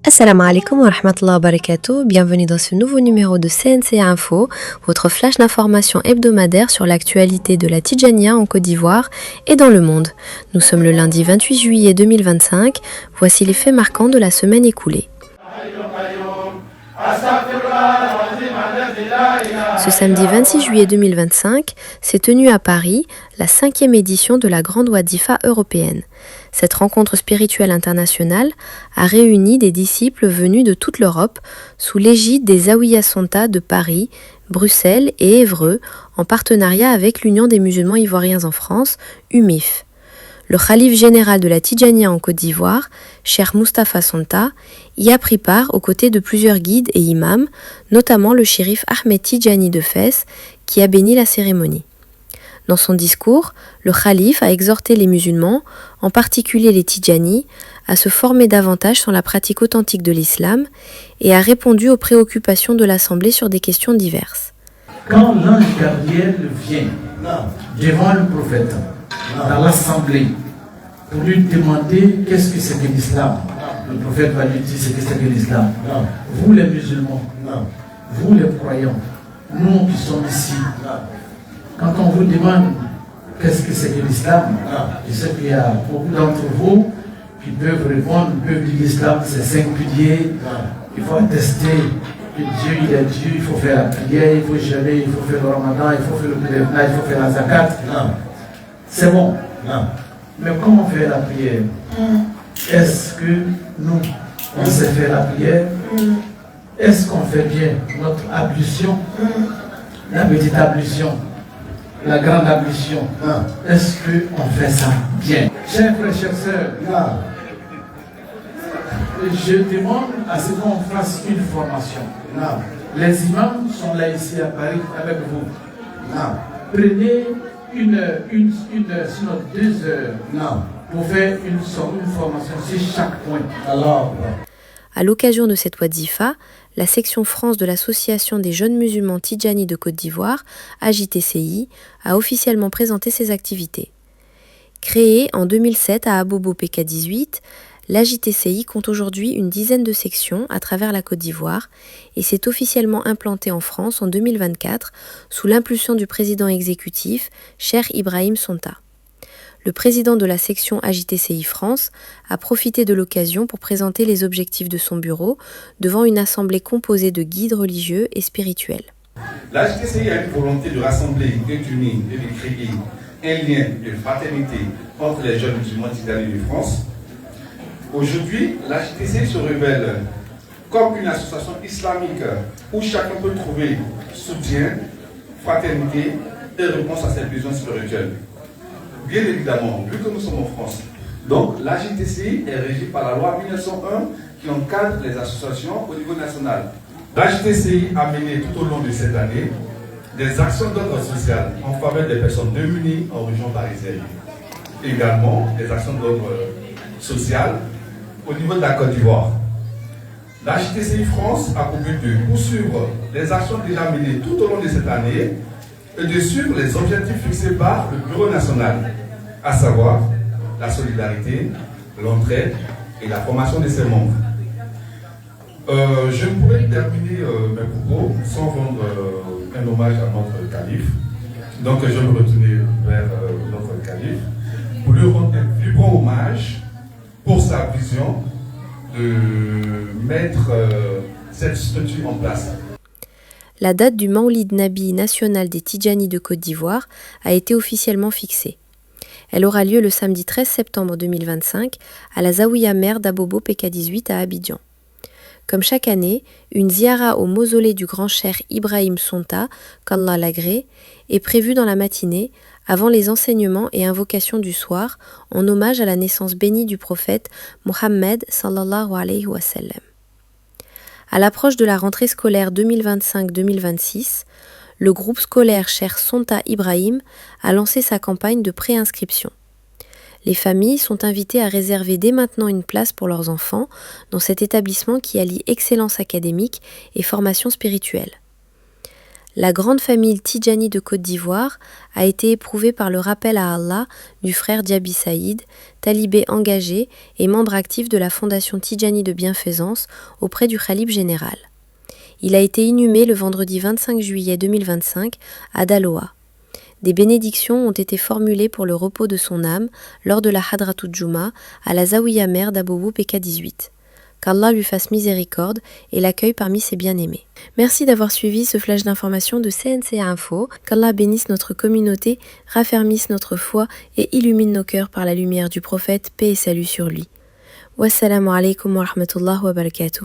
Assalamu alaikum wa rahmatullahi wa barakatuh, bienvenue dans ce nouveau numéro de CNC Info, votre flash d'information hebdomadaire sur l'actualité de la Tidjaniya en Côte d'Ivoire et dans le monde. Nous sommes le lundi 28 juillet 2025, voici les faits marquants de la semaine écoulée. Ce samedi 26 juillet 2025 s'est tenue à Paris la 5e édition de la Grande Wadifa européenne. Cette rencontre spirituelle internationale a réuni des disciples venus de toute l'Europe sous l'égide des Zawiya Sonta de Paris, Bruxelles et Évreux en partenariat avec l'Union des musulmans ivoiriens en France, UMIF. Le khalife général de la Tidjaniya en Côte d'Ivoire, Cheikh Moustapha Sonta, y a pris part aux côtés de plusieurs guides et imams, notamment le shérif Ahmed Tidjani de Fès, qui a béni la cérémonie. Dans son discours, le khalife a exhorté les musulmans, en particulier les Tidjani, à se former davantage sur la pratique authentique de l'islam et a répondu aux préoccupations de l'Assemblée sur des questions diverses. Quand l'ange Gabriel vient devant le prophète, dans l'Assemblée, pour lui demander qu'est-ce que c'est que l'islam, le prophète va lui dire ce que c'est que l'islam. Vous les musulmans, vous les croyants, nous qui sommes ici, quand on vous demande qu'est-ce que c'est que l'islam, je sais qu'il y a beaucoup d'entre vous qui peuvent répondre, peuvent dire l'islam c'est 5 piliers, il faut attester que Dieu il est Dieu, il faut faire la prière, il faut jeûner, il faut faire le ramadan, il faut faire le pèlerinage, il faut faire la zakat. C'est bon. Mais comment faire la prière? Est-ce que nous, on sait faire la prière? Est-ce qu'on fait bien notre ablution? La petite ablution, la grande ablution. Est-ce qu'on fait ça bien? Chers frères, chères sœurs, je demande à ce qu'on fasse une formation. Les imams sont là ici à Paris avec vous. Prenez sinon 2 heures pour faire une formation sur chaque point. À l'occasion de cette Wadifa, la section France de l'Association des jeunes musulmans Tidjani de Côte d'Ivoire, AJTCI, a officiellement présenté ses activités. Créée en 2007 à Abobo PK18, l'AJTCI compte aujourd'hui une dizaine de sections à travers la Côte d'Ivoire et s'est officiellement implantée en France en 2024 sous l'impulsion du président exécutif, Cheikh Ibrahim Sonta. Le président de la section AJTCI France a profité de l'occasion pour présenter les objectifs de son bureau devant une assemblée composée de guides religieux et spirituels. L'AJTCI a une volonté de rassembler, d'unir et de créer un lien de fraternité entre les jeunes musulmans tidjani de France. Aujourd'hui, l'AJTCI se révèle comme une association islamique où chacun peut trouver soutien, fraternité et réponse à ses besoins spirituels. Bien évidemment, vu que nous sommes en France, donc l'AJTCI est régie par la loi 1901 qui encadre les associations au niveau national. L'AJTCI a mené tout au long de cette année des actions d'ordre social en faveur des personnes démunies en région parisienne. Également des actions d'ordre social au niveau de la Côte d'Ivoire. L'AJTCI France a pour but de poursuivre les actions déjà menées tout au long de cette année et de suivre les objectifs fixés par le Bureau national, à savoir la solidarité, l'entraide et la formation de ses membres. Je ne pourrais terminer mes propos sans rendre un hommage à notre calife. Donc je me retourner vers notre calife pour lui rendre un vibrant hommage pour sa vision de mettre cette structure en place. La date du Maoulid Nabi national des Tidjani de Côte d'Ivoire a été officiellement fixée. Elle aura lieu le samedi 13 septembre 2025 à la Zawiya mère d'Abobo PK18 à Abidjan. Comme chaque année, une ziara au mausolée du grand cheikh Ibrahim Sonta, qu'Allah l'agrée, est prévue dans la matinée avant les enseignements et invocations du soir en hommage à la naissance bénie du prophète Mohammed sallallahu alayhi wa sallam. À l'approche de la rentrée scolaire 2025-2026, le groupe scolaire Cheikh Sonta Ibrahim a lancé sa campagne de préinscription. Les familles sont invitées à réserver dès maintenant une place pour leurs enfants dans cet établissement qui allie excellence académique et formation spirituelle. La grande famille Tidjani de Côte d'Ivoire a été éprouvée par le rappel à Allah du frère Diaby Saïd, talibé engagé et membre actif de la fondation Tidjani de bienfaisance auprès du Khalife général. Il a été inhumé le vendredi 25 juillet 2025 à Daloa. Des bénédictions ont été formulées pour le repos de son âme lors de la Hadratout Juma à la Zawiya mère d'Abobo PK18. Qu'Allah lui fasse miséricorde et l'accueille parmi ses bien-aimés. Merci d'avoir suivi ce flash d'information de CNC Info. Qu'Allah bénisse notre communauté, raffermisse notre foi et illumine nos cœurs par la lumière du prophète, paix et salut sur lui. Wassalamu alaikum wa rahmatullahi wa barakatuh.